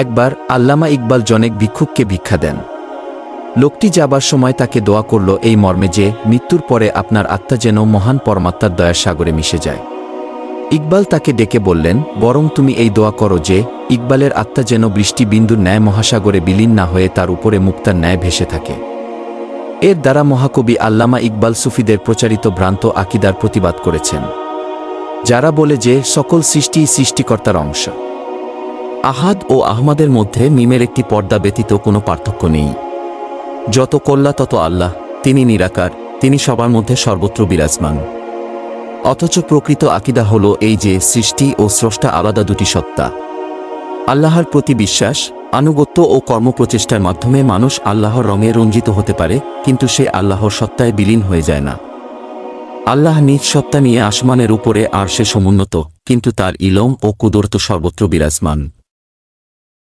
একবার আল্লামা ইকবাল জনেক ভিক্ষুককে ভিক্ষা দেন। লোকটি যাবার সময় তাকে দোয়া করল এই মর্মে যে মৃত্যুর পরে আপনার আত্মা যেন মহান পরমাত্মার দয়ার সাগরে মিশে যায়। ইকবাল তাকে ডেকে বললেন, বরং তুমি এই দোয়া করো যে ইকবালের আত্মা যেন বৃষ্টি বিন্দুর ন্যায় মহাসাগরে বিলীন না হয়ে তার উপরে মুক্তার ন্যায় ভেসে থাকে। এর দ্বারা মহাকবি আল্লামা ইকবাল সুফিদের প্রচারিত ভ্রান্ত আকিদার প্রতিবাদ করেছেন, যারা বলে যে সকল সৃষ্টিই সৃষ্টিকর্তার অংশ। আহাদ ও আহমাদের মধ্যে মিমের একটি পর্দা ব্যতীত কোনো পার্থক্য নেই। যত কল্লা তত আল্লাহ, তিনি নিরাকার, তিনি সবার মধ্যে সর্বত্র বিরাজমান। অথচ প্রকৃত আকিদা হল এই যে সৃষ্টি ও স্রষ্টা আলাদা দুটি সত্তা। আল্লাহর প্রতি বিশ্বাস, আনুগত্য ও কর্মপ্রচেষ্টার মাধ্যমে মানুষ আল্লাহর রঙে রঞ্জিত হতে পারে, কিন্তু সে আল্লাহর সত্তায় বিলীন হয়ে যায় না। আল্লাহ নিজ সত্তা নিয়ে আসমানের উপরে আরশে সমুন্নত, কিন্তু তার ইলম ও কুদরত সর্বত্র বিরাজমান।